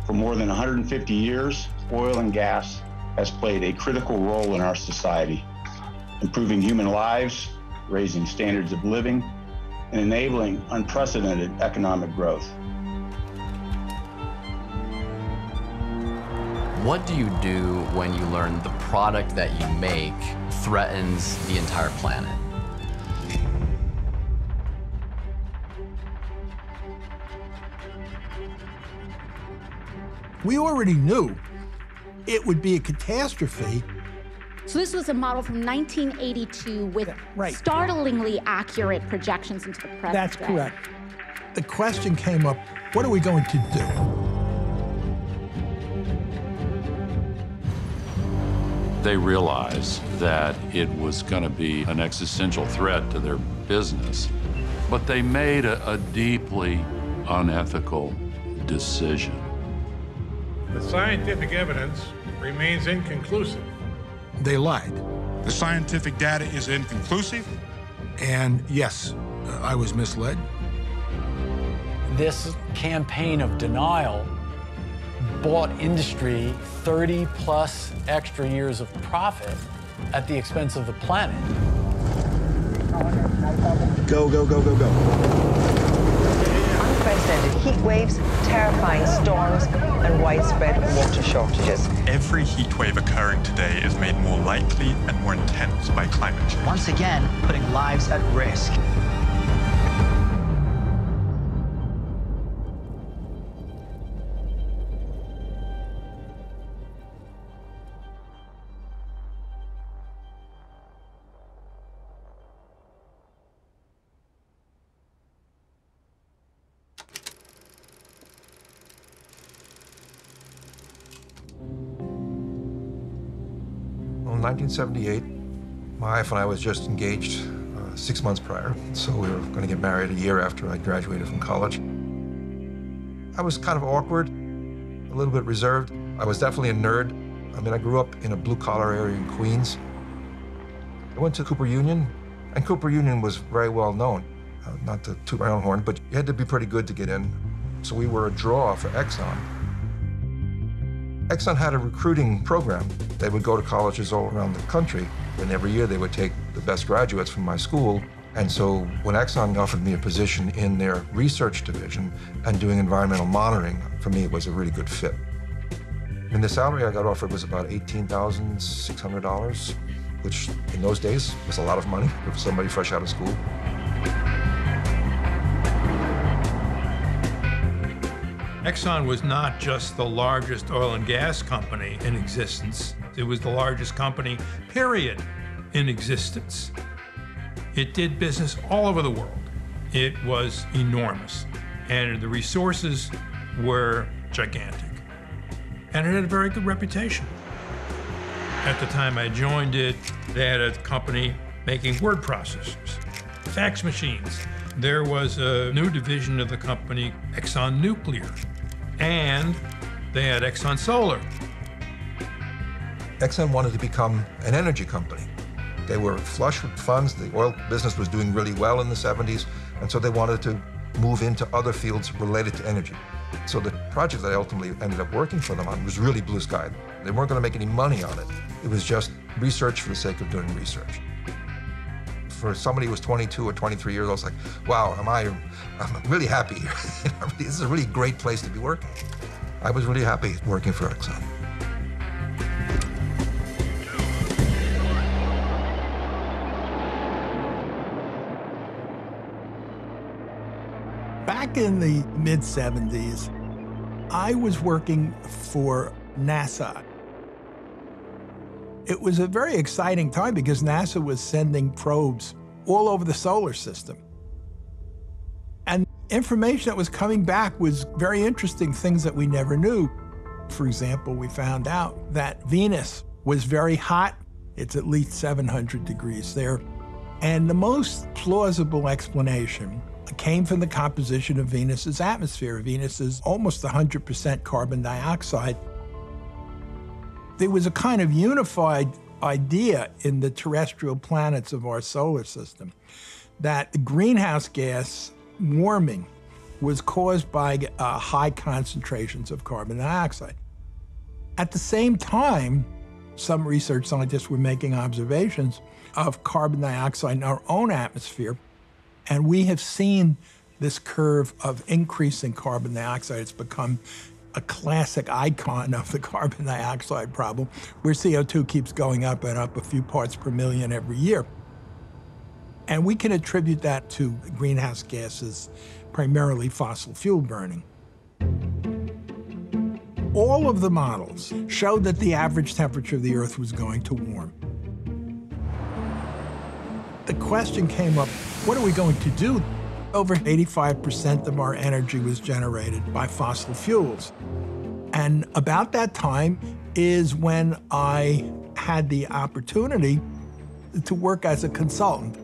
For more than 150 years, oil and gas has played a critical role in our society, improving human lives, raising standards of living, and enabling unprecedented economic growth. What do you do when you learn the product that you make threatens the entire planet? We already knew it would be a catastrophe. So this was a model from 1982 with startlingly accurate projections into the present That's day. correct. The question came up, what are we going to do? They realized that it was going to be an existential threat to their business, but they made a deeply unethical decision. The scientific evidence remains inconclusive. They lied. The scientific data is inconclusive. And yes, I was misled. This campaign of denial bought industry 30+ extra years of profit at the expense of the planet. Go, go, go, go, go. Unprecedented heat waves, terrifying storms, and widespread water shortages. Every heat wave occurring today is made more likely and more intense by climate change. Once again, putting lives at risk. In 1978, my wife and I was just engaged 6 months prior, so we were going to get married a year after I graduated from college. I was kind of awkward, a little bit reserved. I was definitely a nerd. I mean, I grew up in a blue-collar area in Queens. I went to Cooper Union, and Cooper Union was very well known. Not to toot my own horn, but you had to be pretty good to get in. So we were a draw for Exxon. Exxon had a recruiting program. They would go to colleges all around the country, and every year they would take the best graduates from my school. And so when Exxon offered me a position in their research division and doing environmental monitoring, for me it was a really good fit. And the salary I got offered was about $18,600, which in those days was a lot of money for somebody fresh out of school. Exxon was not just the largest oil and gas company in existence. It was the largest company, period, in existence. It did business all over the world. It was enormous, and the resources were gigantic. And it had a very good reputation. At the time I joined it, they had a company making word processors, fax machines. There was a new division of the company, Exxon Nuclear, and they had Exxon Solar. Exxon wanted to become an energy company. They were flush with funds. The oil business was doing really well in the 70s, and so they wanted to move into other fields related to energy. So the project that I ultimately ended up working for them on was really blue sky. They weren't going to make any money on it. It was just research for the sake of doing research. For somebody who was 22 or 23 years old, I was like, wow, I'm really happy here. This is a really great place to be working. I was really happy working for Exxon. Back in the mid-70s, I was working for NASA. It was a very exciting time because NASA was sending probes all over the solar system. And information that was coming back was very interesting, things that we never knew. For example, we found out that Venus was very hot. It's at least 700 degrees there. And the most plausible explanation came from the composition of Venus's atmosphere. Venus is almost 100% carbon dioxide. There was a kind of unified idea in the terrestrial planets of our solar system that the greenhouse gas warming was caused by high concentrations of carbon dioxide. At the same time, some research scientists were making observations of carbon dioxide in our own atmosphere, and we have seen this curve of increasing carbon dioxide. It's become a classic icon of the carbon dioxide problem, where CO2 keeps going up and up a few parts per million every year. And we can attribute that to greenhouse gases, primarily fossil fuel burning. All of the models showed that the average temperature of the Earth was going to warm. The question came up, what are we going to do? Over 85% of our energy was generated by fossil fuels. And about that time is when I had the opportunity to work as a consultant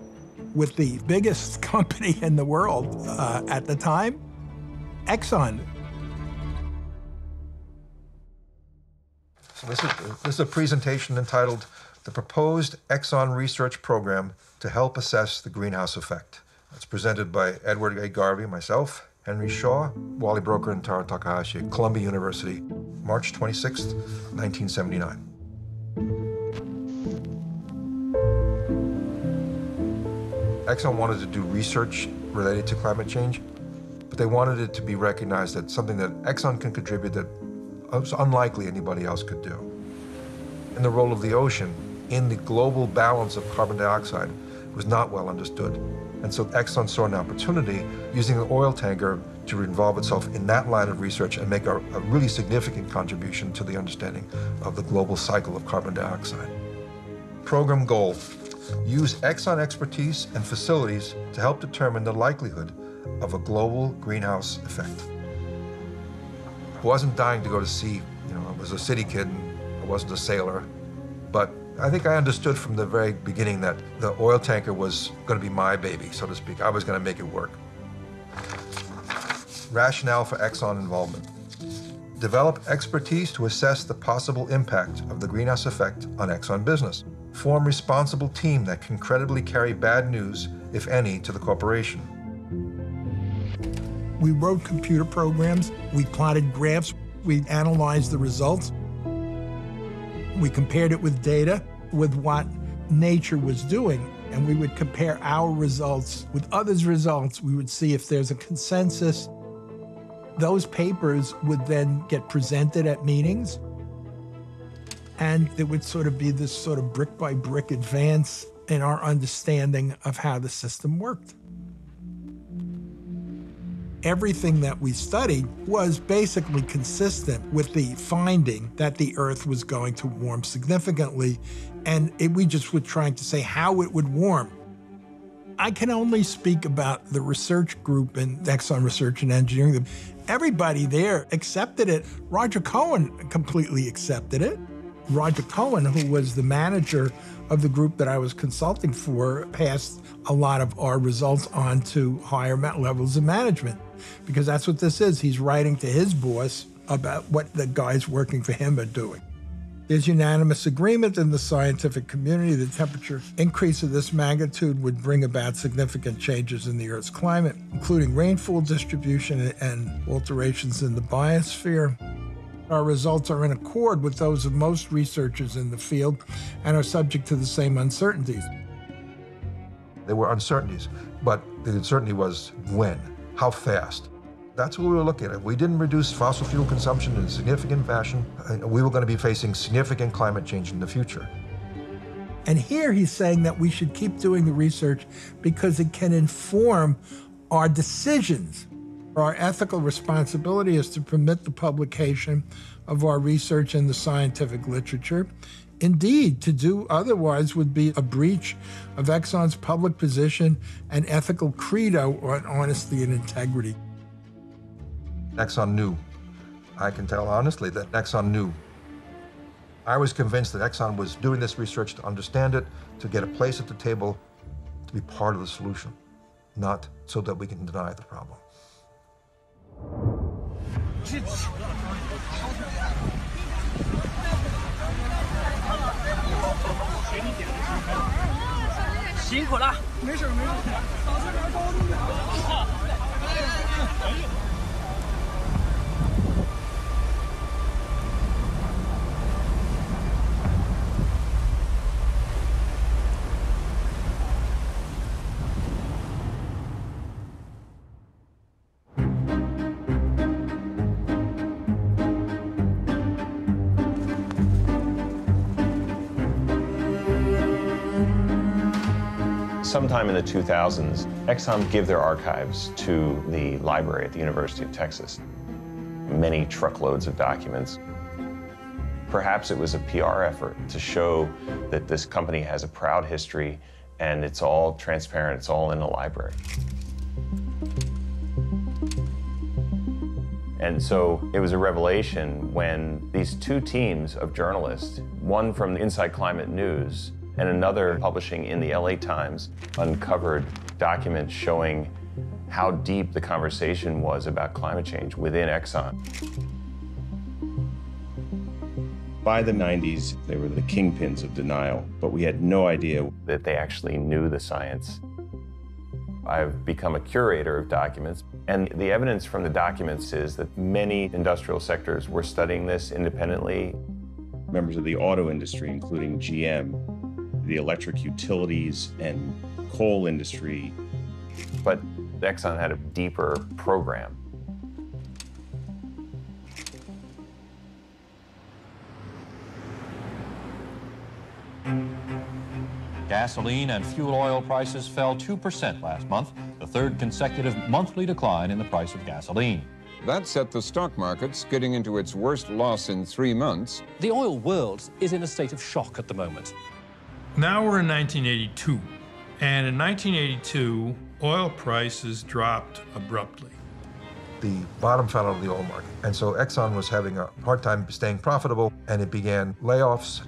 with the biggest company in the world at the time, Exxon. So this is a presentation entitled The Proposed Exxon Research Program to Help Assess the Greenhouse Effect. It's presented by Edward A. Garvey, myself, Henry Shaw, Wally Broker, and Taro Takahashi at Columbia University, March 26, 1979. Exxon wanted to do research related to climate change, but they wanted it to be recognized that something that Exxon can contribute that was unlikely anybody else could do. And the role of the ocean in the global balance of carbon dioxide was not well understood. And so Exxon saw an opportunity using the oil tanker to involve itself in that line of research and make a really significant contribution to the understanding of the global cycle of carbon dioxide. Program goal: use Exxon expertise and facilities to help determine the likelihood of a global greenhouse effect. I wasn't dying to go to sea. I was a city kid and I wasn't a sailor. But I think I understood from the very beginning that the oil tanker was going to be my baby, so to speak. I was going to make it work. Rationale for Exxon involvement: develop expertise to assess the possible impact of the greenhouse effect on Exxon business. Form responsible team that can credibly carry bad news, if any, to the corporation. We wrote computer programs, we plotted graphs, we analyzed the results. We compared it with data, with what nature was doing, and we would compare our results with others' results. We would see if there's a consensus. Those papers would then get presented at meetings, and there would sort of be this sort of brick-by-brick advance in our understanding of how the system worked. Everything that we studied was basically consistent with the finding that the Earth was going to warm significantly, and we just were trying to say how it would warm. I can only speak about the research group in Exxon Research and Engineering. Everybody there accepted it. Roger Cohen completely accepted it. Roger Cohen, who was the manager of the group that I was consulting for, passed a lot of our results on to higher levels of management, because that's what this is. He's writing to his boss about what the guys working for him are doing. There's unanimous agreement in the scientific community that temperature increase of this magnitude would bring about significant changes in the Earth's climate, including rainfall distribution and alterations in the biosphere. Our results are in accord with those of most researchers in the field and are subject to the same uncertainties. There were uncertainties, but the uncertainty was when, how fast. That's what we were looking at. If we didn't reduce fossil fuel consumption in a significant fashion, we were going to be facing significant climate change in the future. And here he's saying that we should keep doing the research because it can inform our decisions. Our ethical responsibility is to permit the publication of our research in the scientific literature. Indeed, to do otherwise would be a breach of Exxon's public position and ethical credo on honesty and integrity. Exxon knew. I can tell honestly that Exxon knew. I was convinced that Exxon was doing this research to understand it, to get a place at the table, to be part of the solution, not so that we can deny the problem. Sometime in the 2000s, Exxon gave their archives to the library at the University of Texas. Many truckloads of documents. Perhaps it was a PR effort to show that this company has a proud history and it's all transparent, it's all in the library. And so it was a revelation when these two teams of journalists, one from Inside Climate News and another publishing in the LA Times, uncovered documents showing how deep the conversation was about climate change within Exxon. By the 90s, they were the kingpins of denial, but we had no idea that they actually knew the science. I've become a curator of documents, and the evidence from the documents is that many industrial sectors were studying this independently. Members of the auto industry, including GM, the electric utilities and coal industry. But Exxon had a deeper program. Gasoline and fuel oil prices fell 2% last month, the third consecutive monthly decline in the price of gasoline. That set the stock market skidding into its worst loss in 3 months. The oil world is in a state of shock at the moment. Now we're in 1982, and in 1982, oil prices dropped abruptly. The bottom fell out of the oil market, and so Exxon was having a hard time staying profitable, and it began layoffs.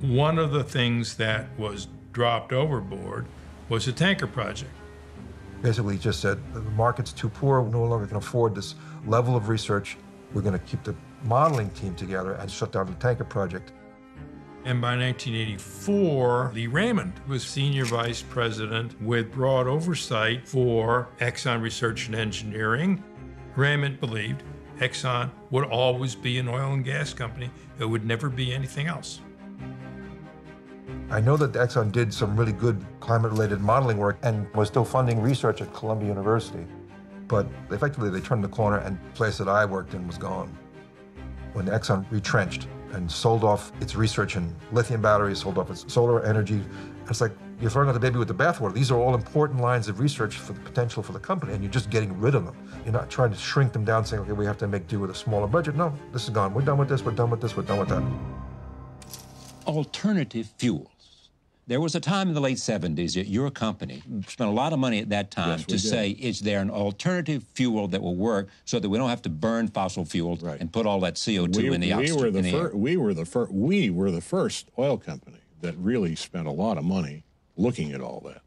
One of the things that was dropped overboard was a tanker project. Basically just said, the market's too poor, we no longer can afford this level of research. We're going to keep the modeling team together and shut down the tanker project. And by 1984, Lee Raymond was senior vice president with broad oversight for Exxon Research and Engineering. Raymond believed Exxon would always be an oil and gas company. It would never be anything else. I know that Exxon did some really good climate-related modeling work and was still funding research at Columbia University. But effectively, they turned the corner and the place that I worked in was gone. When Exxon retrenched and sold off its research in lithium batteries, sold off its solar energy, it's like you're throwing out the baby with the bathwater. These are all important lines of research for the potential for the company, and you're just getting rid of them. You're not trying to shrink them down, saying, okay, we have to make do with a smaller budget. No, this is gone. We're done with this, we're done with this, we're done with that. Alternative fuels. There was a time in the late 70s that your company spent a lot of money at that time to say, is there an alternative fuel that will work so that we don't have to burn fossil fuels and put all that CO2 in the atmosphere? We were the first oil company that really spent a lot of money looking at all that.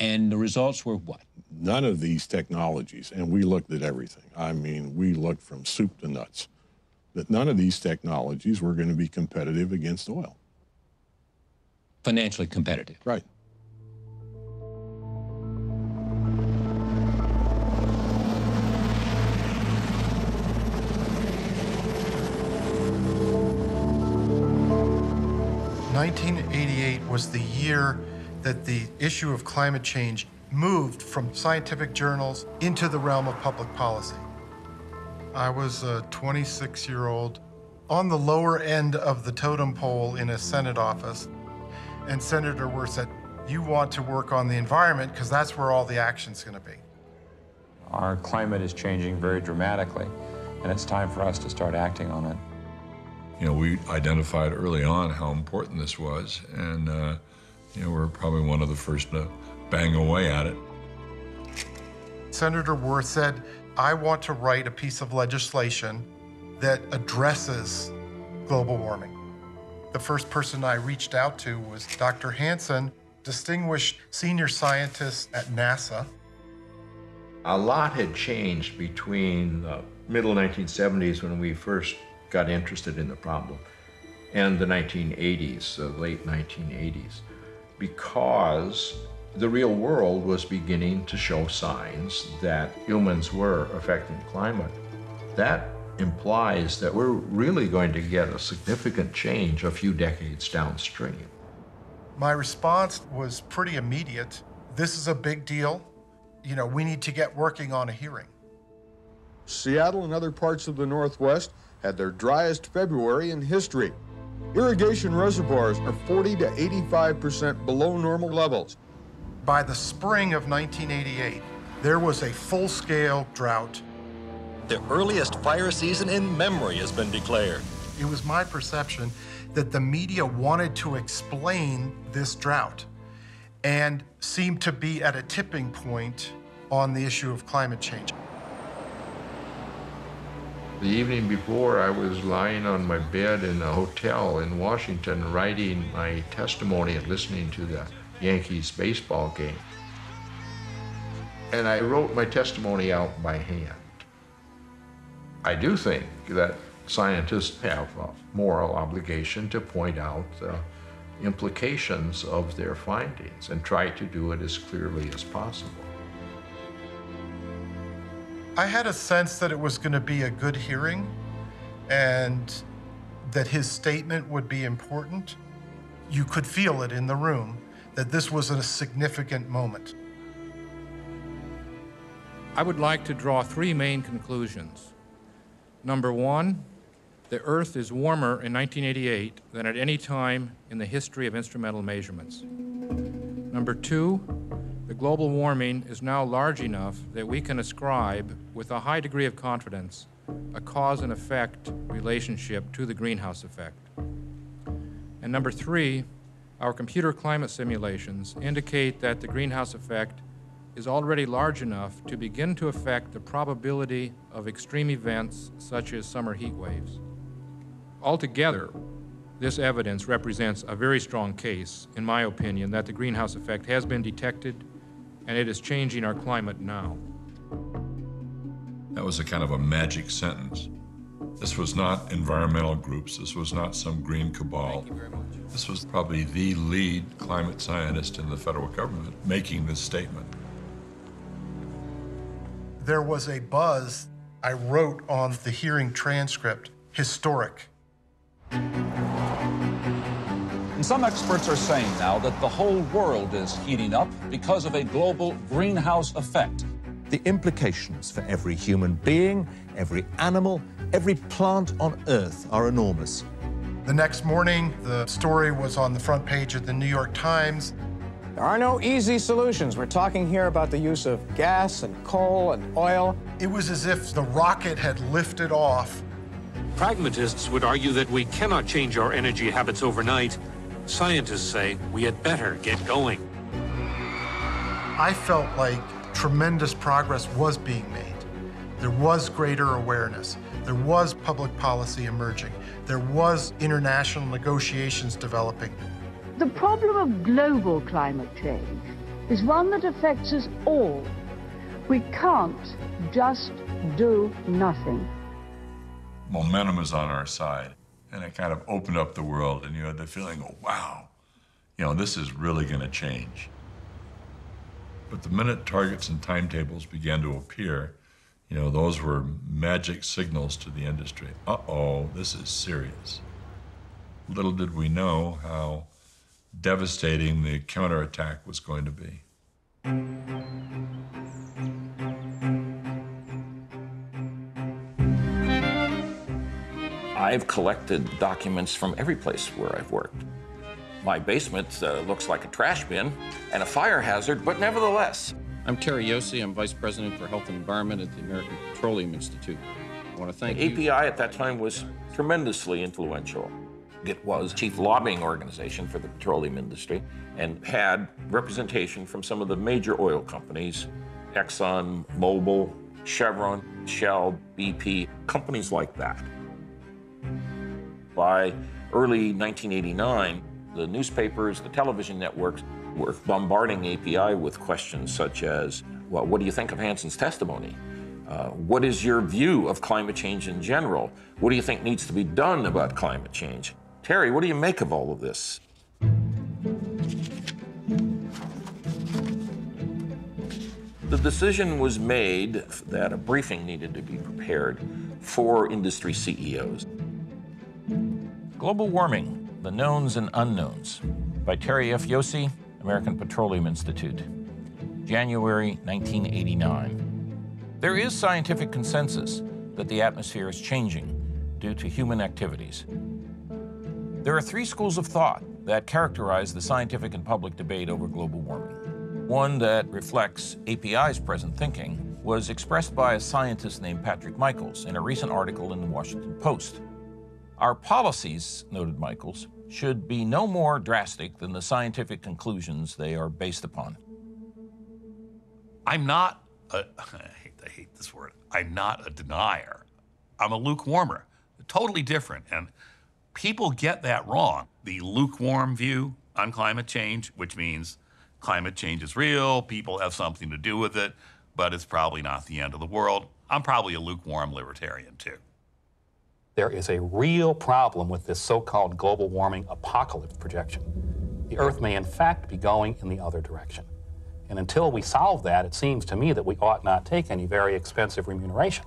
And the results were what? None of these technologies, and we looked at everything. I mean, we looked from soup to nuts, that none of these technologies were going to be competitive against oil. Financially competitive. Right. (1988) was the year that the issue of climate change moved from scientific journals into the realm of public policy. I was a 26-year-old on the lower end of the totem pole in a Senate office. And Senator Wirth said, you want to work on the environment because that's where all the action's going to be. Our climate is changing very dramatically, and it's time for us to start acting on it. You know, we identified early on how important this was, and you know, we're probably one of the first to bang away at it. Senator Wirth said, I want to write a piece of legislation that addresses global warming. The first person I reached out to was Dr. Hansen, distinguished senior scientist at NASA. A lot had changed between the middle 1970s when we first got interested in the problem and the 1980s, the late 1980s, because The real world was beginning to show signs that humans were affecting climate. That implies that we're really going to get a significant change a few decades downstream. My response was pretty immediate. This is a big deal. You know, we need to get working on a hearing. Seattle and other parts of the Northwest had their driest February in history. Irrigation reservoirs are 40 to 85% below normal levels. By the spring of 1988, there was a full-scale drought. The earliest fire season in memory has been declared. It was my perception that the media wanted to explain this drought and seemed to be at a tipping point on the issue of climate change. The evening before, I was lying on my bed in a hotel in Washington writing my testimony and listening to the Yankees baseball game. And I wrote my testimony out by hand. I do think that scientists have a moral obligation to point out the implications of their findings and try to do it as clearly as possible. I had a sense that it was going to be a good hearing and that his statement would be important. You could feel it in the room that this was a significant moment. I would like to draw three main conclusions. Number one, the Earth is warmer in 1988 than at any time in the history of instrumental measurements. Number two, the global warming is now large enough that we can ascribe, with a high degree of confidence, a cause and effect relationship to the greenhouse effect. And number three, our computer climate simulations indicate that the greenhouse effect is already large enough to begin to affect the probability of extreme events such as summer heat waves. Altogether, this evidence represents a very strong case, in my opinion, that the greenhouse effect has been detected and it is changing our climate now. That was a kind of a magic sentence. This was not environmental groups. This was not some green cabal. Thank you very much. This was probably the lead climate scientist in the federal government making this statement. There was a buzz. I wrote on the hearing transcript, historic. And some experts are saying now that the whole world is heating up because of a global greenhouse effect. The implications for every human being, every animal, every plant on Earth are enormous. The next morning, the story was on the front page of the New York Times. There are no easy solutions. We're talking here about the use of gas and coal and oil. It was as if the rocket had lifted off. Pragmatists would argue that we cannot change our energy habits overnight. Scientists say we had better get going. I felt like tremendous progress was being made. There was greater awareness. There was public policy emerging. There was international negotiations developing. The problem of global climate change is one that affects us all. We can't just do nothing. Momentum is on our side, and it kind of opened up the world, and you had the feeling, oh, wow, this is really going to change. But the minute targets and timetables began to appear, those were magic signals to the industry. Uh-oh, this is serious. Little did we know how devastating the counterattack was going to be. I've collected documents from every place where I've worked. My basement looks like a trash bin and a fire hazard, but nevertheless. I'm Terry Yossi. I'm Vice President for Health and Environment at the American Petroleum Institute. I want to thank you. API at that time was tremendously influential. It was chief lobbying organization for the petroleum industry and had representation from some of the major oil companies, Exxon, Mobil, Chevron, Shell, BP, companies like that. By early 1989, the newspapers, the television networks were bombarding API with questions such as, well, what do you think of Hanson's testimony? What is your view of climate change in general? What do you think needs to be done about climate change? Terry, what do you make of all of this? The decision was made that a briefing needed to be prepared for industry CEOs. Global Warming, The Knowns and Unknowns, by Terry F. Yossi, American Petroleum Institute, January 1989. There is scientific consensus that the atmosphere is changing due to human activities. There are three schools of thought that characterize the scientific and public debate over global warming. One that reflects API's present thinking was expressed by a scientist named Patrick Michaels in a recent article in the Washington Post. Our policies, noted Michaels, should be no more drastic than the scientific conclusions they are based upon. I'm not I hate this word. I'm not a denier. I'm a lukewarmer. Totally different. And people get that wrong. The lukewarm view on climate change, which means climate change is real, people have something to do with it, but it's probably not the end of the world. I'm probably a lukewarm libertarian, too. There is a real problem with this so-called global warming apocalypse projection. The Earth may, in fact, be going in the other direction. And until we solve that, it seems to me that we ought not take any very expensive remuneration.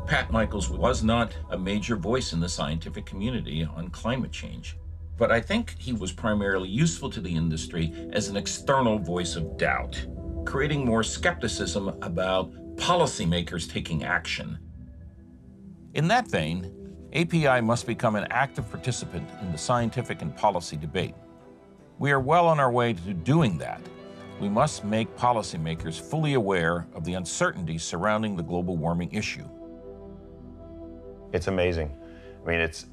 Pat Michaels was not a major voice in the scientific community on climate change, but I think he was primarily useful to the industry as an external voice of doubt, creating more skepticism about policymakers taking action. In that vein, API must become an active participant in the scientific and policy debate. We are well on our way to doing that. We must make policymakers fully aware of the uncertainties surrounding the global warming issue. It's amazing. I mean, it's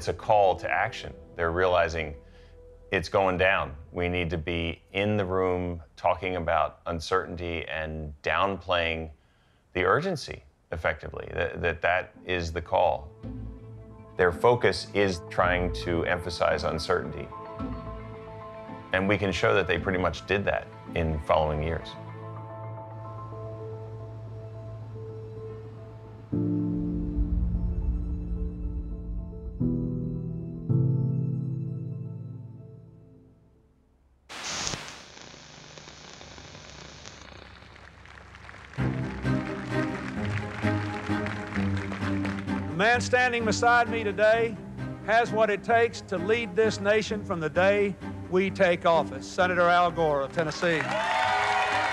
a call to action. They're realizing it's going down. We need to be in the room talking about uncertainty and downplaying the urgency effectively. That is the call. Their focus is trying to emphasize uncertainty. And we can show that they pretty much did that in following years. The man standing beside me today has what it takes to lead this nation from the day we take office. Senator Al Gore of Tennessee.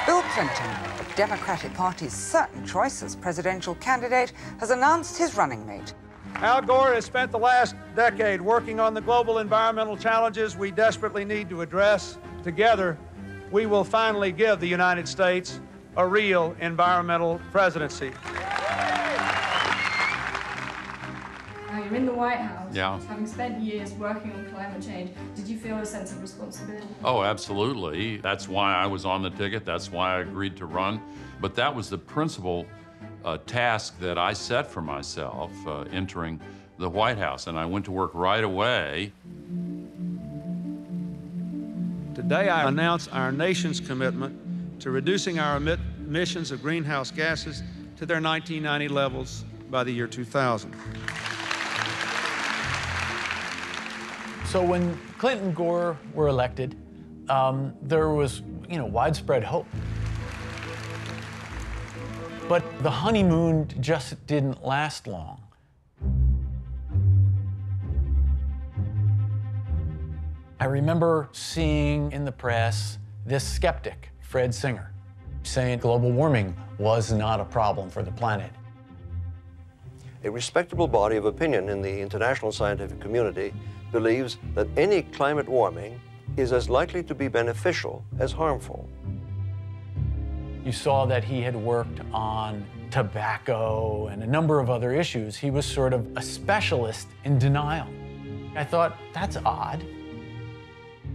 Bill Clinton, the Democratic Party's certain choice as presidential candidate, has announced his running mate. Al Gore has spent the last decade working on the global environmental challenges we desperately need to address. Together, we will finally give the United States a real environmental presidency. Now you're in the White House, Yeah. having spent years working on climate change. Did you feel a sense of responsibility? Oh, absolutely. That's why I was on the ticket. That's why I agreed to run. But that was the principal task that I set for myself entering the White House, and I went to work right away. Today I announce our nation's commitment to reducing our emissions of greenhouse gases to their 1990 levels by the year 2000. So when Clinton and Gore were elected, there was, widespread hope. But the honeymoon just didn't last long. I remember seeing in the press this skeptic, Fred Singer, saying global warming was not a problem for the planet. A respectable body of opinion in the international scientific community believes that any climate warming is as likely to be beneficial as harmful. You saw that he had worked on tobacco and a number of other issues. He was sort of a specialist in denial. I thought, that's odd.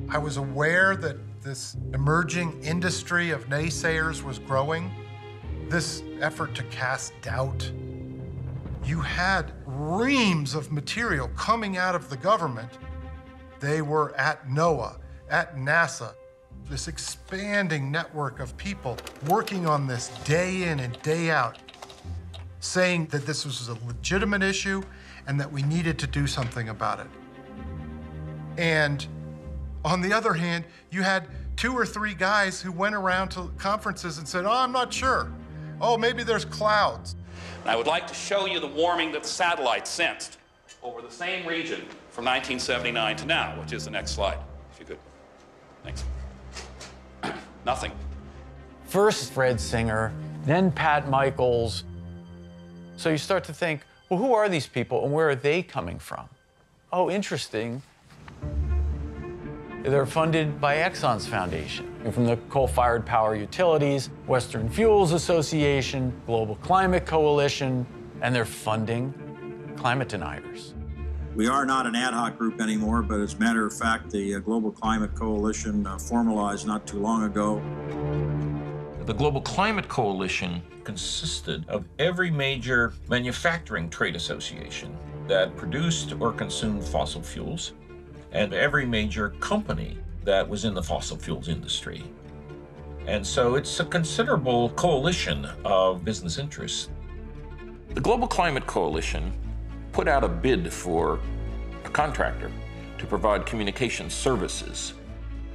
I was aware that this emerging industry of naysayers was growing, this effort to cast doubt. You had reams of material coming out of the government. They were at NOAA, at NASA, this expanding network of people working on this day in and day out, saying that this was a legitimate issue and that we needed to do something about it. And On the other hand, you had 2 or 3 guys who went around to conferences and said, oh, I'm not sure. Oh, maybe there's clouds. I would like to show you the warming that the satellite sensed over the same region from 1979 to now, which is the next slide, if you could. Thanks. Nothing. First Fred Singer, then Pat Michaels. So you start to think, well, who are these people and where are they coming from? Oh, interesting. They're funded by Exxon's foundation, from the coal-fired power utilities, Western Fuels Association, Global Climate Coalition, and they're funding climate deniers. We are not an ad hoc group anymore, but as a matter of fact, the Global Climate Coalition formalized not too long ago. The Global Climate Coalition consisted of every major manufacturing trade association that produced or consumed fossil fuels, and every major company that was in the fossil fuels industry. And so it's a considerable coalition of business interests. The Global Climate Coalition put out a bid for a contractor to provide communication services.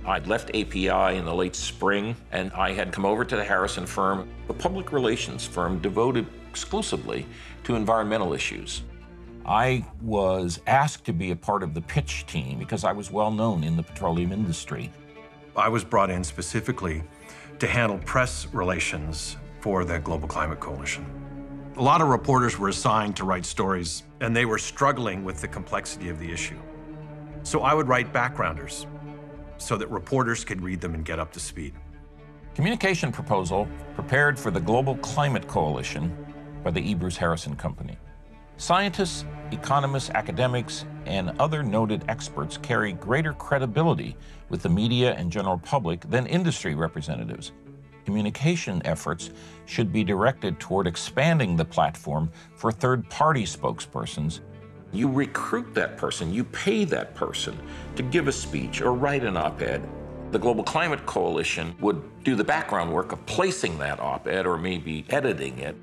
I'd left API in the late spring, and I had come over to the Harrison firm, a public relations firm devoted exclusively to environmental issues. I was asked to be a part of the pitch team because I was well known in the petroleum industry. I was brought in specifically to handle press relations for the Global Climate Coalition. A lot of reporters were assigned to write stories, and they were struggling with the complexity of the issue. So I would write backgrounders so that reporters could read them and get up to speed. Communication proposal prepared for the Global Climate Coalition by the Ebers Harrison Company. Scientists, economists, academics, and other noted experts carry greater credibility with the media and general public than industry representatives. Communication efforts should be directed toward expanding the platform for third-party spokespersons. You recruit that person, you pay that person to give a speech or write an op-ed. The Global Climate Coalition would do the background work of placing that op-ed or maybe editing it.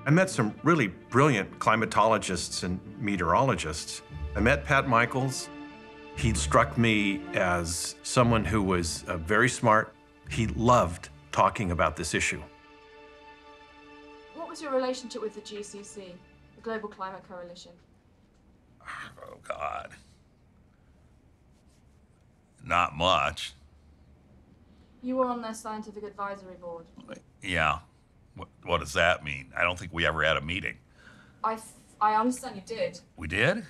I met some really brilliant climatologists and meteorologists. I met Pat Michaels. He struck me as someone who was very smart. He loved talking about this issue. What was your relationship with the GCC, the Global Climate Coalition? Oh, God. Not much. You were on their scientific advisory board. Yeah. What does that mean? I don't think we ever had a meeting. I understand you did. We did?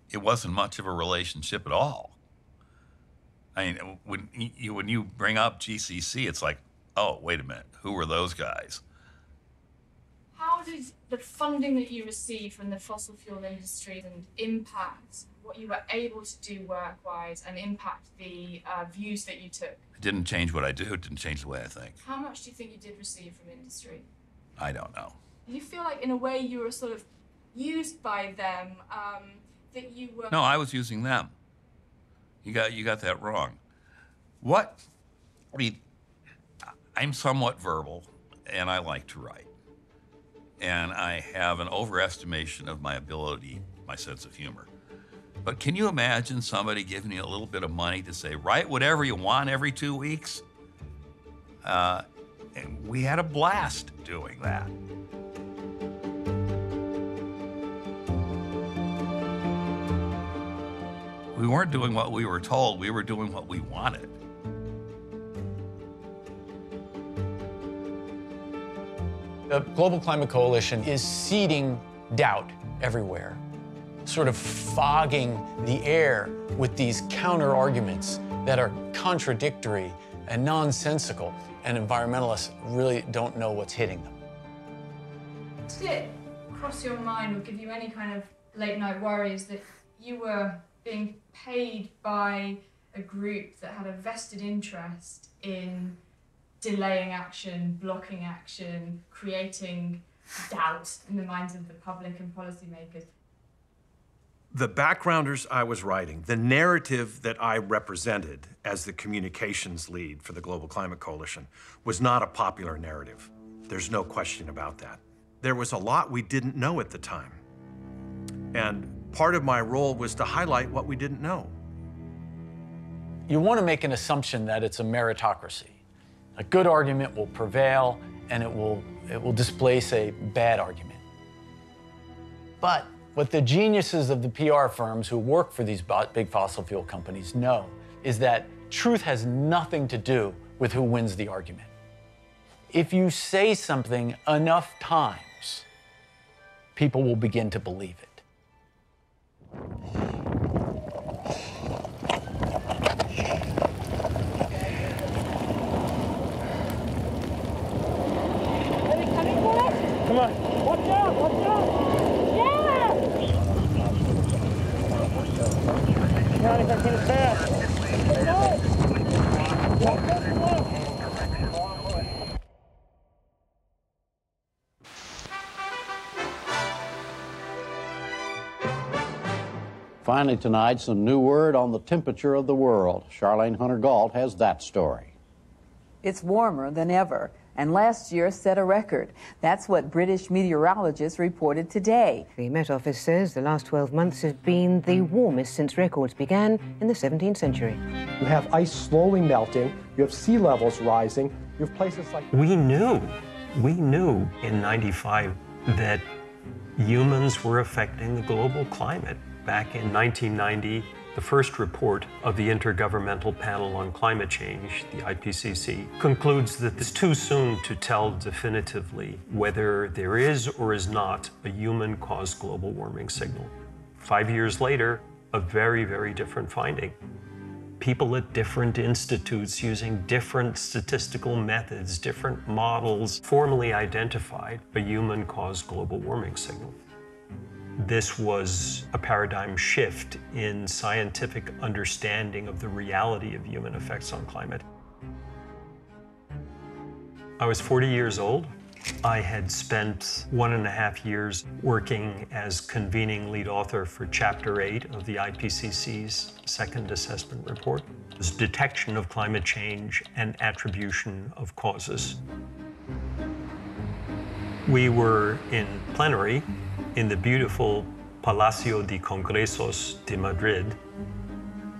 It wasn't much of a relationship at all. I mean, when you bring up GCC, it's like, oh, wait a minute, who were those guys? How did the funding that you received from the fossil fuel industry and impact what you were able to do work-wise and impact the views that you took? It didn't change what I do. It didn't change the way I think. How much do you think you did receive from industry? I don't know. Do you feel like, in a way, you were sort of used by them, that you were... No, I was using them. You got that wrong. What? I mean, I'm somewhat verbal, and I like to write. And I have an overestimation of my ability, my sense of humor. But can you imagine somebody giving you a little bit of money to say, write whatever you want every 2 weeks? And we had a blast doing that. We weren't doing what we were told, we were doing what we wanted. The Global Climate Coalition is seeding doubt everywhere, sort of fogging the air with these counter-arguments that are contradictory and nonsensical, and environmentalists really don't know what's hitting them. Did it cross your mind or give you any kind of late-night worries that you were being paid by a group that had a vested interest in delaying action, blocking action, creating doubt in the minds of the public and policymakers? The backgrounders I was writing, the narrative that I represented as the communications lead for the Global Climate Coalition was not a popular narrative. There's no question about that. There was a lot we didn't know at the time. And part of my role was to highlight what we didn't know. you want to make an assumption that it's a meritocracy. A good argument will prevail, and it will displace a bad argument. But what the geniuses of the PR firms who work for these big fossil fuel companies know is that truth has nothing to do with who wins the argument. If you say something enough times, people will begin to believe it. Come on. Watch out! Watch out! Yeah! Not if I can fast. Finally tonight, some new word on the temperature of the world. Charlene Hunter-Gault has that story. It's warmer than ever, and last year set a record. That's what British meteorologists reported today. The Met Office says the last 12 months have been the warmest since records began in the 17th century. You have ice slowly melting, you have sea levels rising, you have places like... We knew in '95 that humans were affecting the global climate. Back in 1990, the first report of the Intergovernmental Panel on Climate Change, the IPCC, concludes that it's too soon to tell definitively whether there is or is not a human-caused global warming signal. 5 years later, a very, very different finding. People at different institutes using different statistical methods, different models, formally identified a human-caused global warming signal. This was a paradigm shift in scientific understanding of the reality of human effects on climate. I was 40 years old. I had spent 1.5 years working as convening lead author for Chapter 8 of the IPCC's second assessment report. It was detection of climate change and attribution of causes. We were in plenary in the beautiful Palacio de Congresos de Madrid.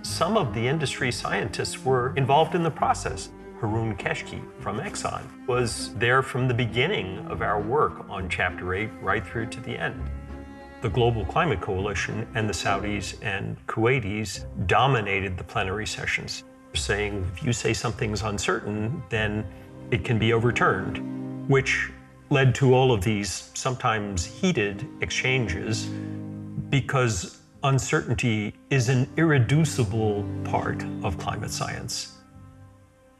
Some of the industry scientists were involved in the process. Harun Keshki from Exxon was there from the beginning of our work on Chapter 8 right through to the end. The Global Climate Coalition and the Saudis and Kuwaitis dominated the plenary sessions, saying if you say something's uncertain, then it can be overturned, which led to all of these sometimes heated exchanges because uncertainty is an irreducible part of climate science.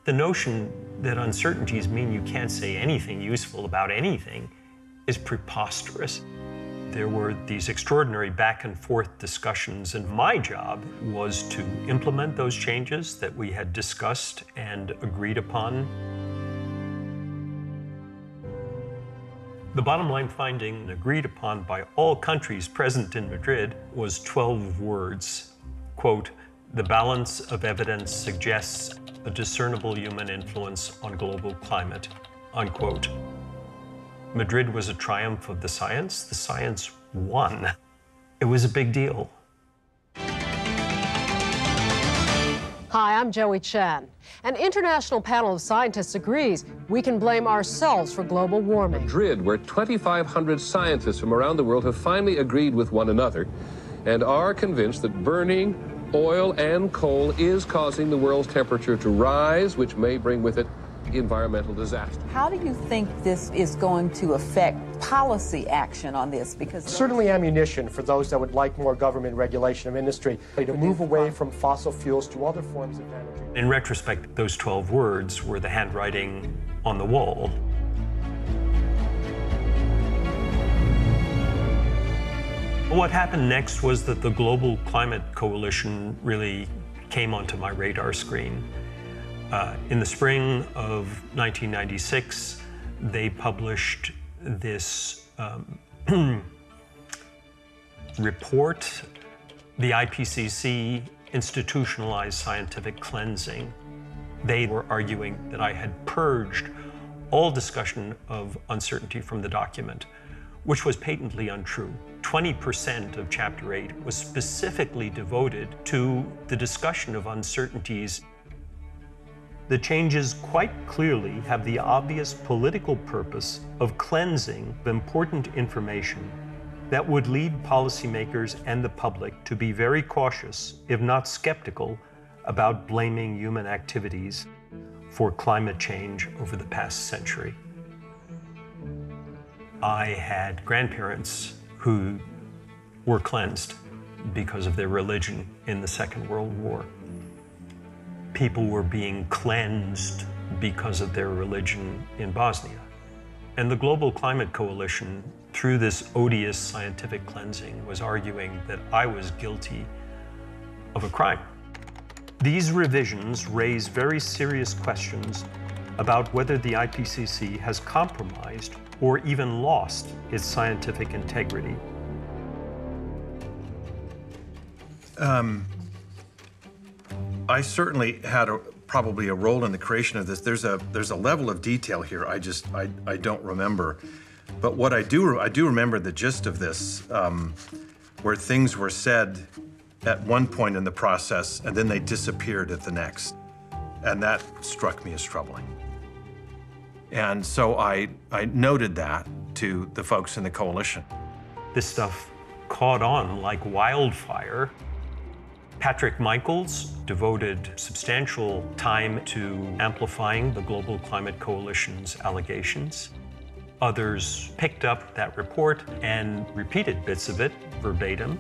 The notion that uncertainties mean you can't say anything useful about anything is preposterous. There were these extraordinary back and forth discussions, and my job was to implement those changes that we had discussed and agreed upon. The bottom line finding agreed upon by all countries present in Madrid was 12 words. Quote, "The balance of evidence suggests a discernible human influence on global climate," unquote. Madrid was a triumph of the science. The science won. It was a big deal. Hi, I'm Joey Chan. An international panel of scientists agrees we can blame ourselves for global warming. Madrid, where 2,500 scientists from around the world have finally agreed with one another and are convinced that burning oil and coal is causing the world's temperature to rise, which may bring with it environmental disaster. How do you think this is going to affect policy action on this? Because certainly ammunition for those that would like more government regulation of industry to move away from fossil fuels to other forms of energy. In retrospect, those 12 words were the handwriting on the wall. What happened next was that the Global Climate Coalition really came onto my radar screen. In the spring of 1996, they published this report, the IPCC Institutionalized Scientific Cleansing. They were arguing that I had purged all discussion of uncertainty from the document, which was patently untrue. 20% of Chapter 8 was specifically devoted to the discussion of uncertainties. The changes quite clearly have the obvious political purpose of cleansing important information that would lead policymakers and the public to be very cautious, if not skeptical, about blaming human activities for climate change over the past century. I had grandparents who were cleansed because of their religion in the Second World War. People were being cleansed because of their religion in Bosnia. And the Global Climate Coalition, through this odious scientific cleansing, was arguing that I was guilty of a crime. These revisions raise very serious questions about whether the IPCC has compromised or even lost its scientific integrity. I certainly had probably a role in the creation of this. There's a level of detail here I don't remember. But what I do remember the gist of this, where things were said at one point in the process and then they disappeared at the next. And that struck me as troubling. And so I noted that to the folks in the coalition. This stuff caught on like wildfire. Patrick Michaels devoted substantial time to amplifying the Global Climate Coalition's allegations. Others picked up that report and repeated bits of it verbatim.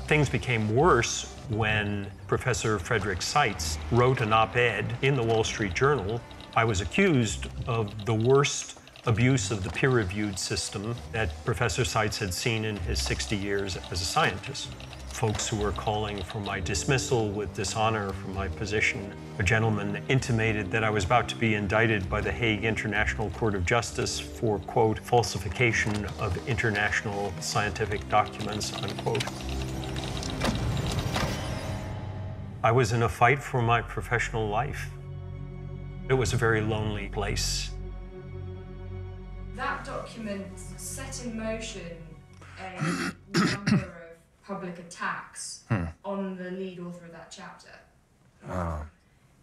Things became worse when Professor Frederick Seitz wrote an op-ed in the Wall Street Journal. I was accused of the worst abuse of the peer-reviewed system that Professor Seitz had seen in his 60 years as a scientist. Folks who were calling for my dismissal with dishonor from my position. A gentleman intimated that I was about to be indicted by the Hague International Court of Justice for, quote, falsification of international scientific documents, unquote. I was in a fight for my professional life. It was a very lonely place. That document set in motion a number of public attacks on the lead author of that chapter.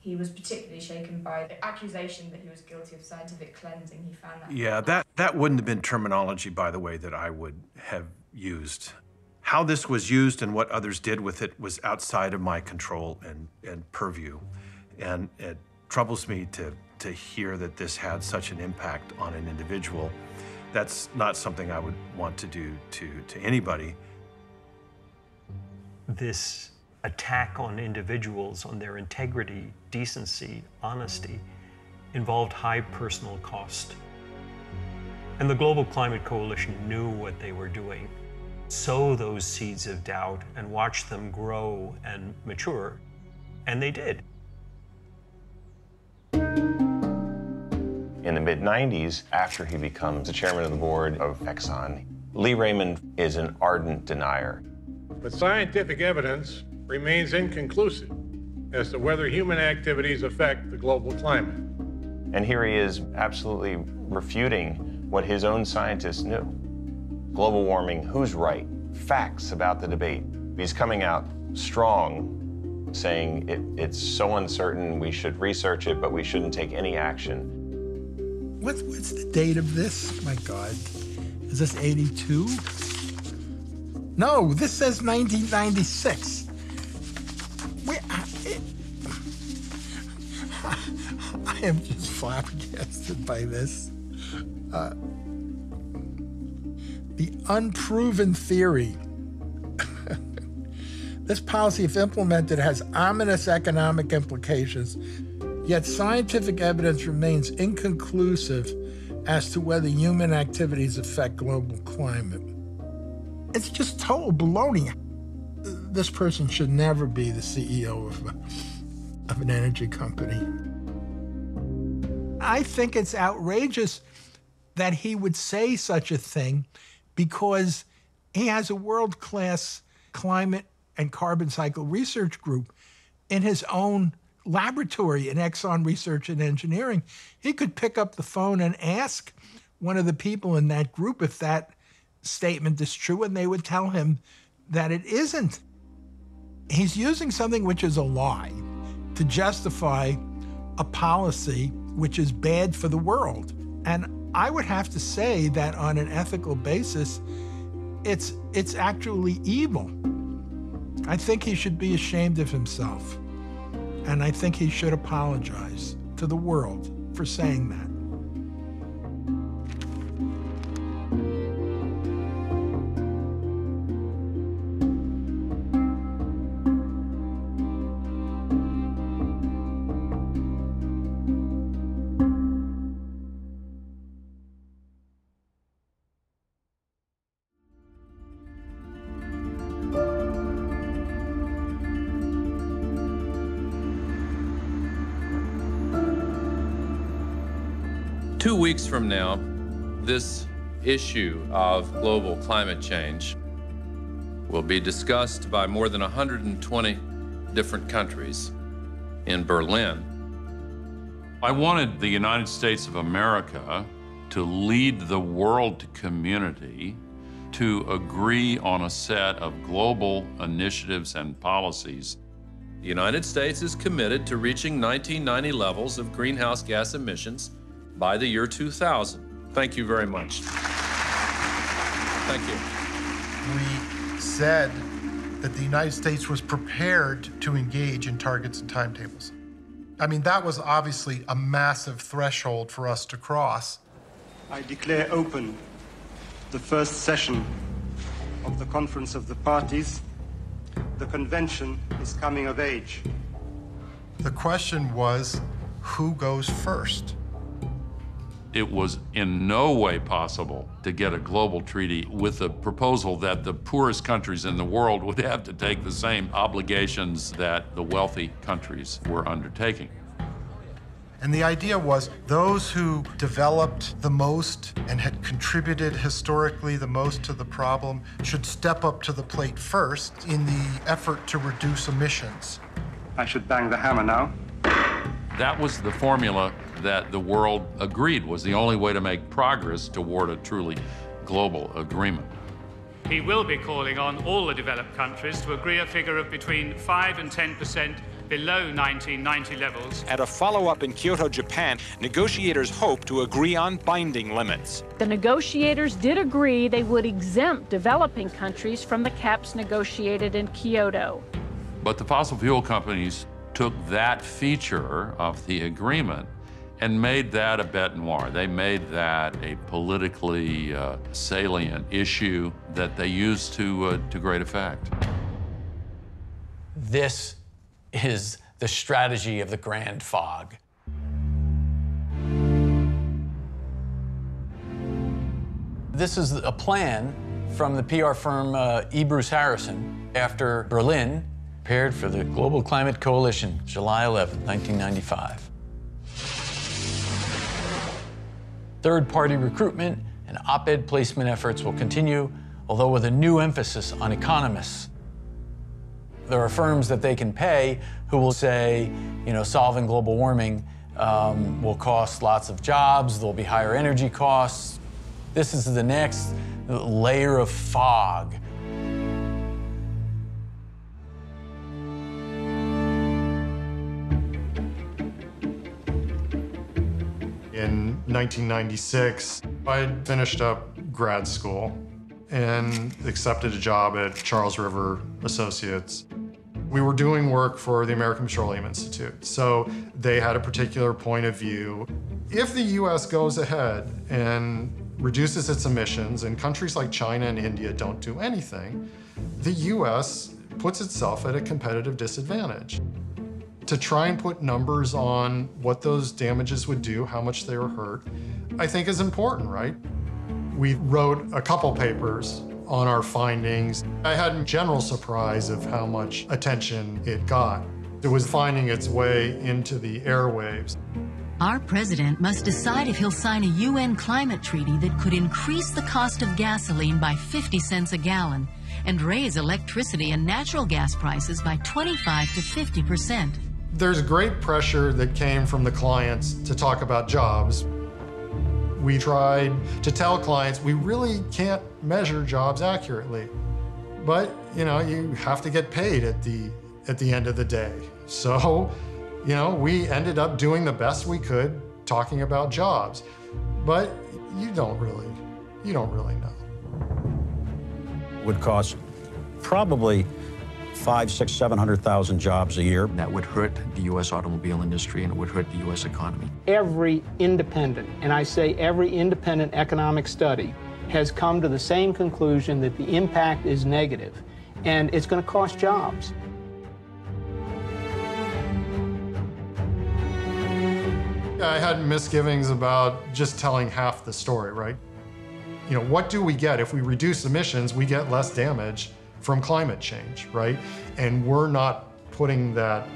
He was particularly shaken by the accusation that he was guilty of scientific cleansing. He found that... Yeah, that wouldn't have been terminology, by the way, that I would have used. How this was used and what others did with it was outside of my control and purview. And it troubles me to hear that this had such an impact on an individual. That's not something I would want to do to anybody. This attack on individuals, on their integrity, decency, honesty, involved high personal cost. And the Global Climate Coalition knew what they were doing. Sow those seeds of doubt and watch them grow and mature. And they did. In the mid-90s, after he becomes the chairman of the board of Exxon, Lee Raymond is an ardent denier. But scientific evidence remains inconclusive as to whether human activities affect the global climate. And here he is absolutely refuting what his own scientists knew. Global warming, who's right? Facts about the debate. He's coming out strong, saying it's so uncertain, we should research it, but we shouldn't take any action. What's the date of this? My God. Is this 82? No, this says 1996. I am just flabbergasted by this. The unproven theory. This policy, if implemented, has ominous economic implications, yet scientific evidence remains inconclusive as to whether human activities affect global climate. It's just total baloney. This person should never be the CEO of an energy company. I think it's outrageous that he would say such a thing because he has a world-class climate and carbon cycle research group in his own laboratory in Exxon Research and Engineering. He could pick up the phone and ask one of the people in that group if that statement is true, and they would tell him that it isn't. He's using something which is a lie to justify a policy which is bad for the world. And I would have to say that on an ethical basis, it's actually evil. I think he should be ashamed of himself. And I think he should apologize to the world for saying that. 2 weeks from now, this issue of global climate change will be discussed by more than 120 different countries in Berlin. I wanted the United States of America to lead the world community to agree on a set of global initiatives and policies. The United States is committed to reaching 1990 levels of greenhouse gas emissions by the year 2000. Thank you very much. Thank you. We said that the United States was prepared to engage in targets and timetables. I mean, that was obviously a massive threshold for us to cross. I declare open the first session of the Conference of the Parties. The convention is coming of age. The question was, who goes first? It was in no way possible to get a global treaty with the proposal that the poorest countries in the world would have to take the same obligations that the wealthy countries were undertaking. And the idea was those who developed the most and had contributed historically the most to the problem should step up to the plate first in the effort to reduce emissions. I should bang the hammer now. That was the formula that the world agreed was the only way to make progress toward a truly global agreement. He will be calling on all the developed countries to agree a figure of between 5 and 10% below 1990 levels. At a follow-up in Kyoto, Japan, negotiators hope to agree on binding limits. The negotiators did agree they would exempt developing countries from the caps negotiated in Kyoto. But the fossil fuel companies took that feature of the agreement and made that a bête noire. They made that a politically salient issue that they used to great effect. This is the strategy of the Grand Fog. This is a plan from the PR firm E. Bruce Harrison after Berlin prepared for the Global Climate Coalition, July 11, 1995. Third-party recruitment and op-ed placement efforts will continue, although with a new emphasis on economists. There are firms that they can pay who will say, you know, solving global warming will cost lots of jobs, there'll be higher energy costs. This is the next layer of fog. In 1996, I had finished up grad school and accepted a job at Charles River Associates. We were doing work for the American Petroleum Institute, so they had a particular point of view. If the US goes ahead and reduces its emissions and countries like China and India don't do anything, the US puts itself at a competitive disadvantage. To try and put numbers on what those damages would do, how much they were hurt, I think is important, right? We wrote a couple papers on our findings. I had a general surprise of how much attention it got. It was finding its way into the airwaves. Our president must decide if he'll sign a UN climate treaty that could increase the cost of gasoline by 50 cents a gallon and raise electricity and natural gas prices by 25 to 50%. There's great pressure that came from the clients to talk about jobs. We tried to tell clients we really can't measure jobs accurately. But, you know, you have to get paid at the end of the day. So, you know, we ended up doing the best we could talking about jobs. But you don't really know. Would cost probably 500,000, 600,000, 700,000 jobs a year. That would hurt the U.S. automobile industry and it would hurt the U.S. economy. Every independent, and I say every independent economic study, has come to the same conclusion that the impact is negative, and it's going to cost jobs. I had misgivings about just telling half the story, right? You know, what do we get? If we reduce emissions, we get less damage from climate change, right? And we're not putting that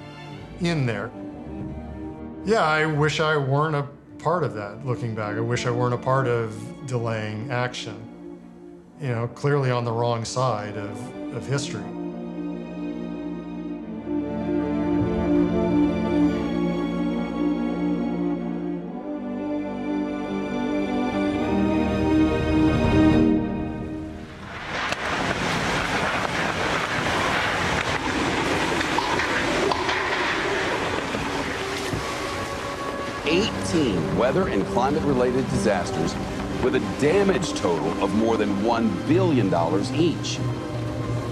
in there. Yeah, I wish I weren't a part of that, looking back. I wish I weren't a part of delaying action. You know, clearly on the wrong side of history. Weather and climate-related disasters with a damage total of more than $1 billion each.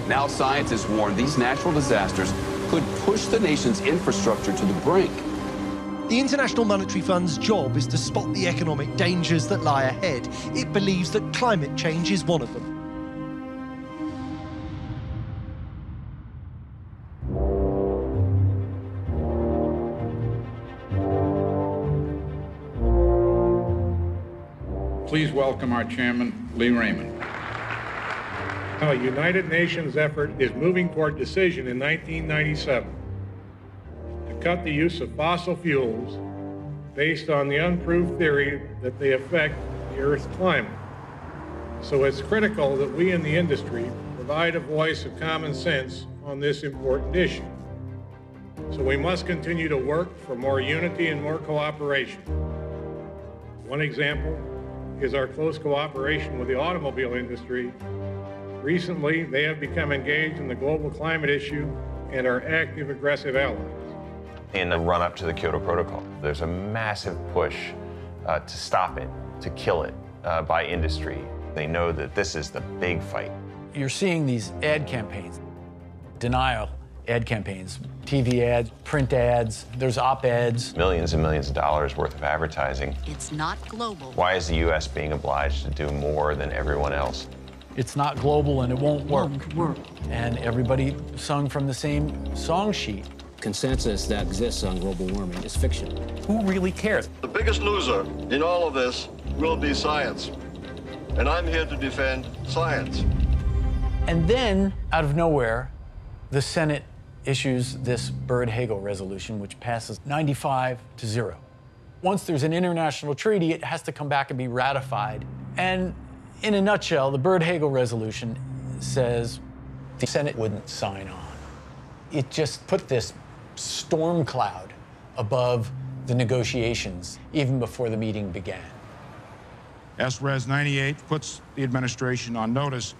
Now scientists warn these natural disasters could push the nation's infrastructure to the brink. The International Monetary Fund's job is to spot the economic dangers that lie ahead. It believes that climate change is one of them. Please welcome our chairman, Lee Raymond. A United Nations effort is moving toward decision in 1997 to cut the use of fossil fuels based on the unproved theory that they affect the Earth's climate. So it's critical that we in the industry provide a voice of common sense on this important issue. So we must continue to work for more unity and more cooperation. One example is our close cooperation with the automobile industry. Recently, they have become engaged in the global climate issue and are active, aggressive allies. In the run-up to the Kyoto Protocol, there's a massive push to stop it, to kill it by industry. They know that this is the big fight. You're seeing these ad campaigns, denial ad campaigns, TV ads, print ads, there's op-eds. Millions and millions of dollars worth of advertising. It's not global. Why is the U.S. being obliged to do more than everyone else? It's not global and it won't work. And everybody sung from the same song sheet. Consensus that exists on global warming is fiction. Who really cares? The biggest loser in all of this will be science. And I'm here to defend science. And then, out of nowhere, the Senate issues this Byrd-Hagel resolution, which passes 95-0. Once there's an international treaty, it has to come back and be ratified. And in a nutshell, the Byrd-Hagel resolution says the Senate wouldn't sign on. It just put this storm cloud above the negotiations even before the meeting began. SRES 98 puts the administration on notice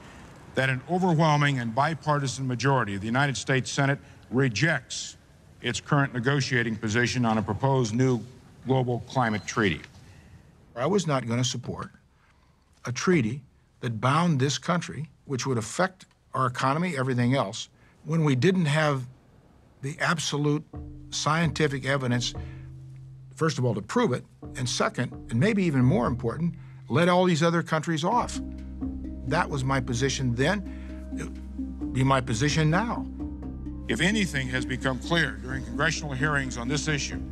that an overwhelming and bipartisan majority of the United States Senate rejects its current negotiating position on a proposed new global climate treaty. I was not going to support a treaty that bound this country, which would affect our economy, everything else, when we didn't have the absolute scientific evidence, first of all, to prove it, and second, and maybe even more important, let all these other countries off. That was my position then. It'll be my position now. If anything has become clear during congressional hearings on this issue,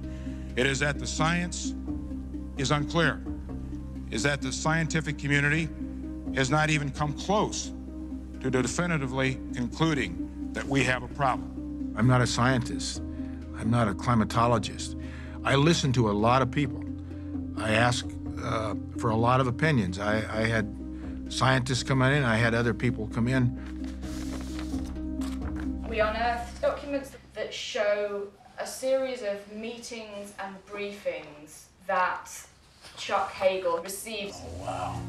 it is that the science is unclear, is that the scientific community has not even come close to definitively concluding that we have a problem. I'm not a scientist. I'm not a climatologist. I listen to a lot of people. I ask for a lot of opinions. I had scientists come in, I had other people come in. We unearthed documents that show a series of meetings and briefings that Chuck Hagel received. Oh, wow.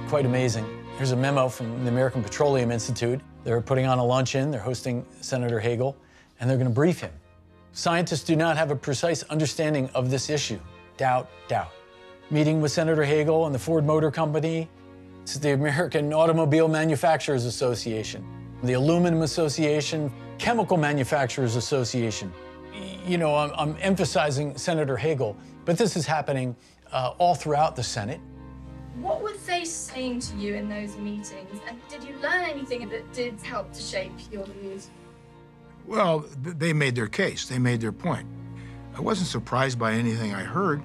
Quite amazing. Here's a memo from the American Petroleum Institute. They're putting on a luncheon. They're hosting Senator Hagel, and they're going to brief him. Scientists do not have a precise understanding of this issue. Doubt. Meeting with Senator Hagel and the Ford Motor Company. It's the American Automobile Manufacturers Association, the Aluminum Association, Chemical Manufacturers Association. You know, I'm emphasizing Senator Hagel, but this is happening all throughout the Senate. What were they saying to you in those meetings? And did you learn anything that did help to shape your views? Well, they made their case. They made their point. I wasn't surprised by anything I heard.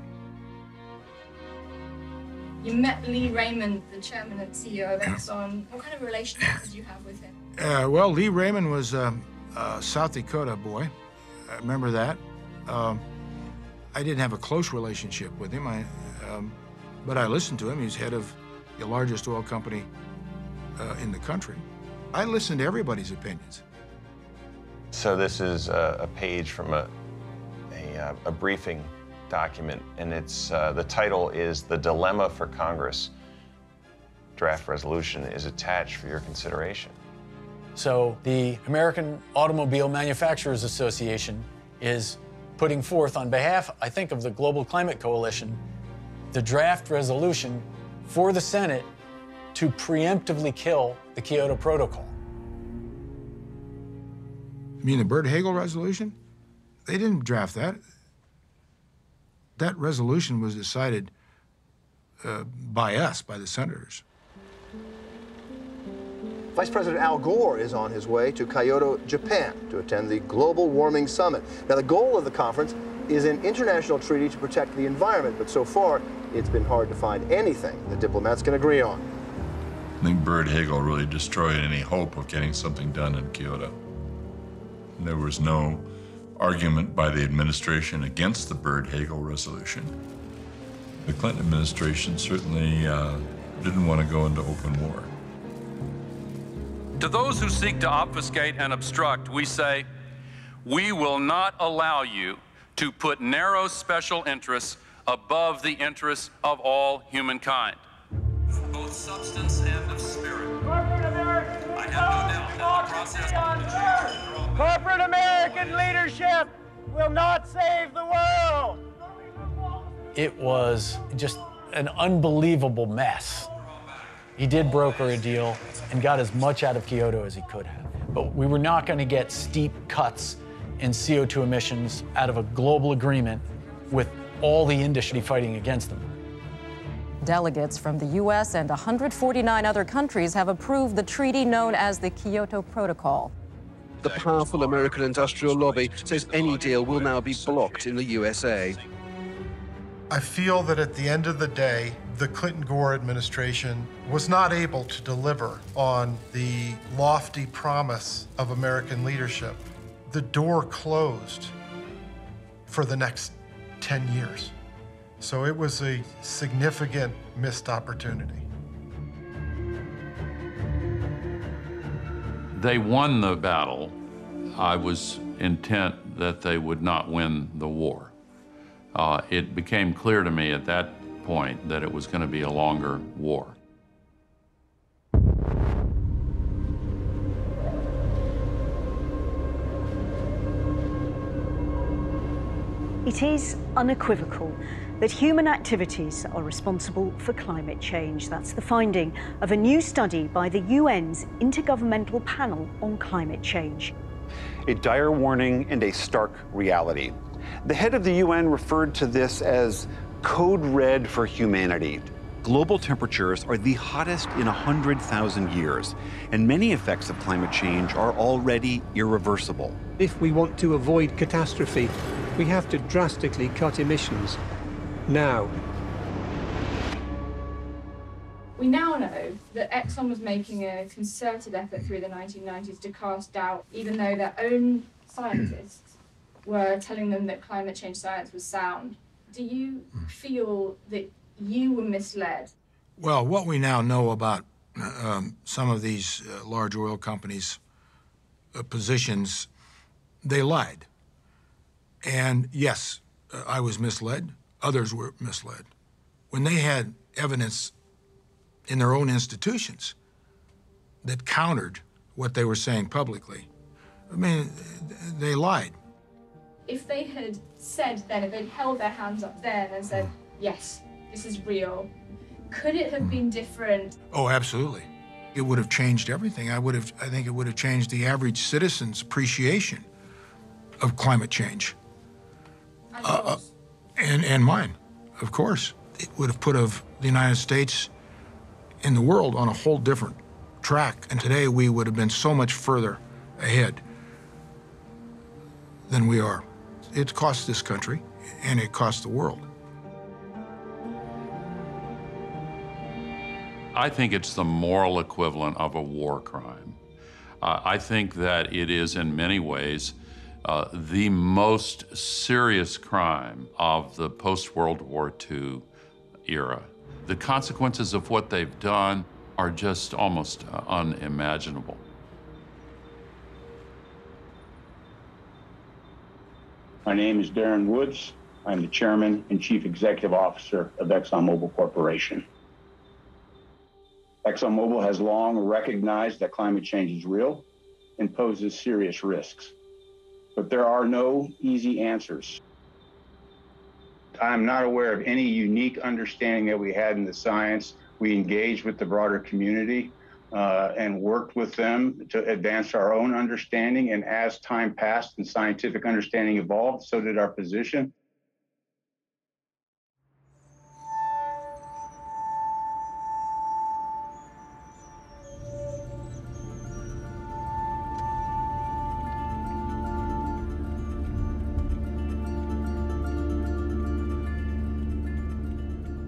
You met Lee Raymond, the chairman and CEO of Exxon. What kind of relationship did you have with him? Well, Lee Raymond was a South Dakota boy. I remember that. I didn't have a close relationship with him, but I listened to him. He's head of the largest oil company in the country. I listened to everybody's opinions. So this is a page from a briefing document, and it's the title is "The Dilemma for Congress." Draft resolution is attached for your consideration. So the American Automobile Manufacturers Association is putting forth on behalf, I think, of the Global Climate Coalition, the draft resolution for the Senate to preemptively kill the Kyoto Protocol. You mean the Byrd-Hagel resolution? They didn't draft that. That resolution was decided by us, by the senators. Vice President Al Gore is on his way to Kyoto, Japan, to attend the Global Warming Summit. Now, the goal of the conference is an international treaty to protect the environment, but so far, it's been hard to find anything the diplomats can agree on. I think Byrd-Hagel really destroyed any hope of getting something done in Kyoto. There was no argument by the administration against the Byrd-Hagel resolution. The Clinton administration certainly didn't want to go into open war. To those who seek to obfuscate and obstruct, we say, we will not allow you to put narrow special interests above the interests of all humankind. Both substance and of spirit. Corporate American I have no doubt that the process Corporate American leadership will not save the world. It was just an unbelievable mess. He did broker a deal and got as much out of Kyoto as he could have. But we were not going to get steep cuts in CO2 emissions out of a global agreement with all the industry fighting against them. Delegates from the U.S. and 149 other countries have approved the treaty known as the Kyoto Protocol. The powerful American industrial lobby says any deal will now be blocked in the USA. I feel that at the end of the day, the Clinton-Gore administration was not able to deliver on the lofty promise of American leadership. The door closed for the next 10 years. So it was a significant missed opportunity. They won the battle. I was intent that they would not win the war. It became clear to me at that point that it was going to be a longer war. It is unequivocal that human activities are responsible for climate change. That's the finding of a new study by the UN's Intergovernmental Panel on Climate Change. A dire warning and a stark reality. The head of the UN referred to this as code red for humanity. Global temperatures are the hottest in 100,000 years, and many effects of climate change are already irreversible. If we want to avoid catastrophe, we have to drastically cut emissions now. We now know that Exxon was making a concerted effort through the 1990s to cast doubt, even though their own scientists were telling them that climate change science was sound. Do you feel that you were misled? Well, what we now know about some of these large oil companies' positions, they lied. And yes, I was misled. others were misled, when they had evidence in their own institutions that countered what they were saying publicly, I mean, they lied. If they had said then, if they'd held their hands up then and said, yes, this is real, could it have been different? Oh, absolutely. It would have changed everything. I think it would have changed the average citizen's appreciation of climate change. And mine, of course. It would have put the United States in the world on a whole different track. And today we would have been so much further ahead than we are. It cost this country, and it cost the world. I think it's the moral equivalent of a war crime. I think that it is, in many ways, the most serious crime of the post-World War II era. The consequences of what they've done are just almost unimaginable. My name is Darren Woods. I'm the Chairman and Chief Executive Officer of ExxonMobil Corporation. ExxonMobil has long recognized that climate change is real and poses serious risks. But there are no easy answers. I'm not aware of any unique understanding that we had in the science. We engaged with the broader community and worked with them to advance our own understanding. And as time passed and scientific understanding evolved, so did our position.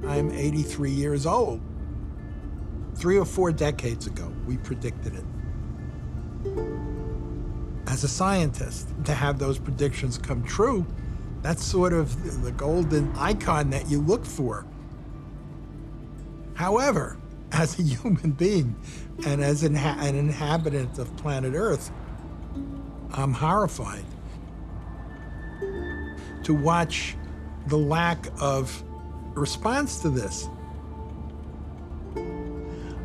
I'm 83 years old. 3 or 4 decades ago, we predicted it. As a scientist, to have those predictions come true, that's sort of the golden icon that you look for. However, as a human being and as an inhabitant of planet Earth, I'm horrified to watch the lack of response to this.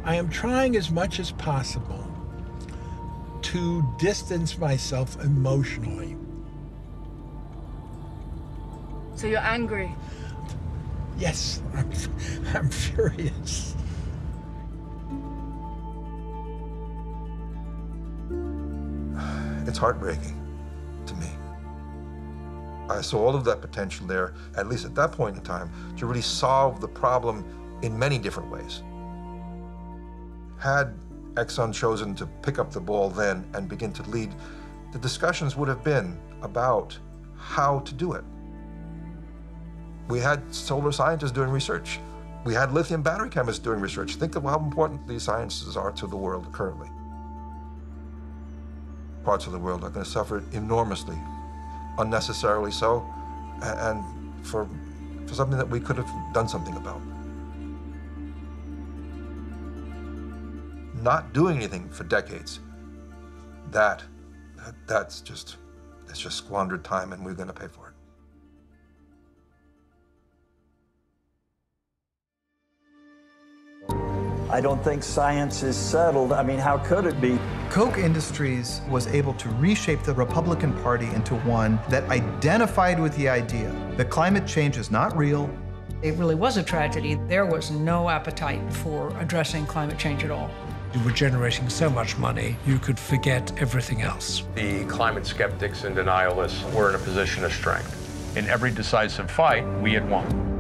I am trying as much as possible to distance myself emotionally. So you're angry? Yes, I'm furious. It's heartbreaking to me. I saw all of that potential there, at least at that point in time, to really solve the problem in many different ways. Had Exxon chosen to pick up the ball then and begin to lead, the discussions would have been about how to do it. We had solar scientists doing research. We had lithium battery chemists doing research. Think of how important these sciences are to the world currently. Parts of the world are going to suffer enormously, unnecessarily so, and for something that we could have done something about. Not doing anything for decades, that's just squandered time, and we're going to pay for it. I don't think science is settled. I mean, how could it be? Koch Industries was able to reshape the Republican Party into one that identified with the idea that climate change is not real. It really was a tragedy. There was no appetite for addressing climate change at all. You were generating so much money, you could forget everything else. The climate skeptics and denialists were in a position of strength. In every decisive fight, we had won.